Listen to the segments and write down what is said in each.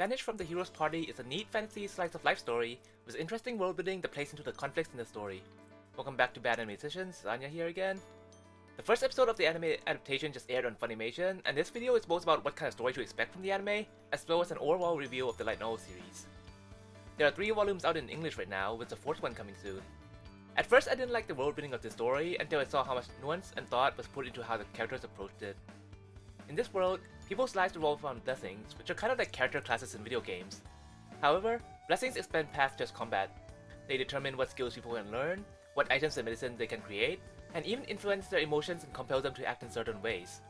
Banished from the Hero's Party is a neat fantasy slice of life story with interesting world building that plays into the conflicts in the story. Welcome back to Bad Anime Decisions, Anya here again. The first episode of the anime adaptation just aired on Funimation, and this video is both about what kind of story to expect from the anime, as well as an overall review of the light novel series. There are 3 volumes out in English right now, with the 4th one coming soon. At first I didn't like the world building of this story until I saw how much nuance and thought was put into how the characters approached it. In this world, people's lives revolve around blessings, which are kind of like character classes in video games. However, blessings expand past just combat. They determine what skills people can learn, what items and medicine they can create, and even influence their emotions and compel them to act in certain ways.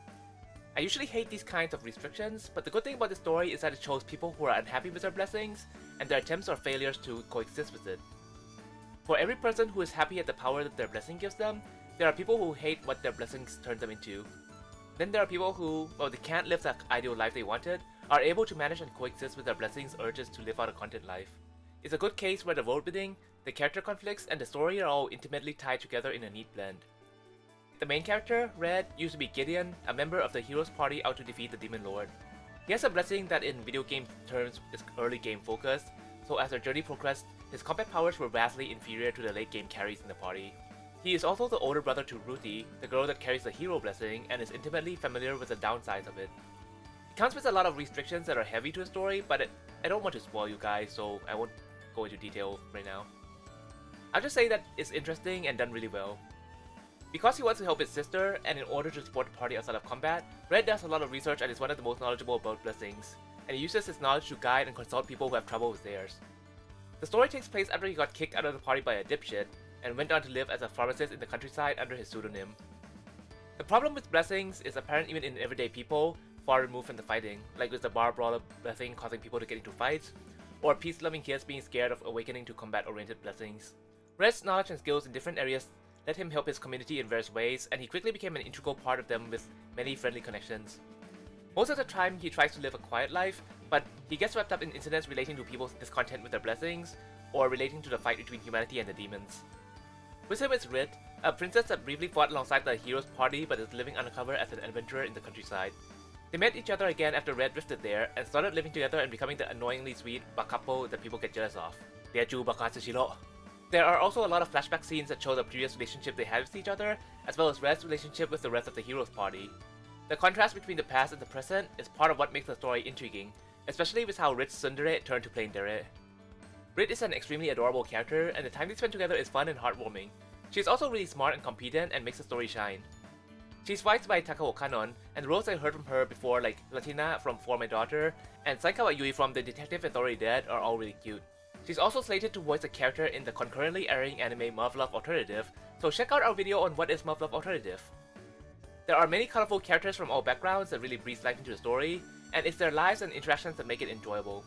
I usually hate these kinds of restrictions, but the good thing about this story is that it shows people who are unhappy with their blessings, and their attempts or failures to coexist with it. For every person who is happy at the power that their blessing gives them, there are people who hate what their blessings turn them into. Then there are people who, while they can't live the ideal life they wanted, are able to manage and coexist with their blessings' urges to live out a content life. It's a good case where the world building, the character conflicts, and the story are all intimately tied together in a neat blend. The main character, Red, used to be Gideon, a member of the Hero's Party out to defeat the Demon Lord. He has a blessing that in video game terms is early game focused, so as their journey progressed, his combat powers were vastly inferior to the late game carries in the party. He is also the older brother to Ruthie, the girl that carries the hero blessing, and is intimately familiar with the downsides of it. It comes with a lot of restrictions that are heavy to the story, but I don't want to spoil you guys, so I won't go into detail right now. I'll just say that it's interesting and done really well. Because he wants to help his sister, and in order to support the party outside of combat, Red does a lot of research and is one of the most knowledgeable about blessings, and he uses his knowledge to guide and consult people who have trouble with theirs. The story takes place after he got kicked out of the party by a dipshit, and went on to live as a pharmacist in the countryside under his pseudonym. The problem with blessings is apparent even in everyday people, far removed from the fighting, like with the bar brawler blessing causing people to get into fights, or peace-loving kids being scared of awakening to combat-oriented blessings. Red's knowledge and skills in different areas let him help his community in various ways, and he quickly became an integral part of them with many friendly connections. Most of the time he tries to live a quiet life, but he gets wrapped up in incidents relating to people's discontent with their blessings, or relating to the fight between humanity and the demons. With him is Rit, a princess that briefly fought alongside the Hero's Party but is living undercover as an adventurer in the countryside. They met each other again after Red drifted there, and started living together and becoming the annoyingly sweet couple that people get jealous of. There are also a lot of flashback scenes that show the previous relationship they had with each other, as well as Red's relationship with the rest of the Hero's Party. The contrast between the past and the present is part of what makes the story intriguing, especially with how Rit's tsundere turned to plain dere. Rit is an extremely adorable character, and the time they spend together is fun and heartwarming. She's also really smart and competent and makes the story shine. She's voiced by Takao Kanon, and the roles I heard from her before like Latina from For My Daughter, and Saikawa Yui from The Detective Authority Dead are all really cute. She's also slated to voice a character in the concurrently airing anime Love Love Alternative, so check out our video on what is Love Love Alternative. There are many colorful characters from all backgrounds that really breathe life into the story, and it's their lives and interactions that make it enjoyable.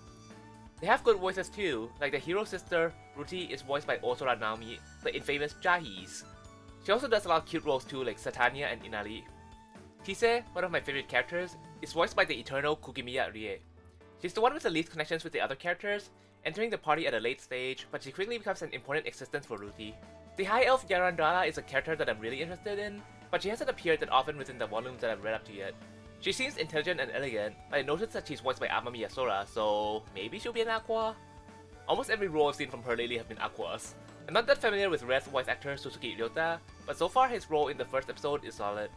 They have good voices too, like the hero sister, Ruthie, is voiced by Osora Naomi, the infamous Jahis. She also does a lot of cute roles too, like Satania and Inari. Tise, one of my favorite characters, is voiced by the eternal Kugimiya Rie. She's the one with the least connections with the other characters, entering the party at a late stage, but she quickly becomes an important existence for Ruthie. The High Elf Yarandala is a character that I'm really interested in, but she hasn't appeared that often within the volumes that I've read up to yet. She seems intelligent and elegant, but I noticed that she's voiced by Amami Yasora, so maybe she'll be an Aqua? Almost every role I've seen from her lately have been Aquas. I'm not that familiar with Red's voice actor Suzuki Ryota, but so far his role in the first episode is solid.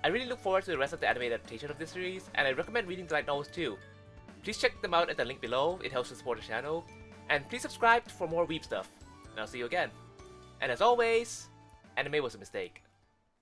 I really look forward to the rest of the anime adaptation of this series, and I recommend reading the light novels too. Please check them out at the link below, it helps to support the channel, and please subscribe for more weeb stuff, and I'll see you again. And as always, anime was a mistake.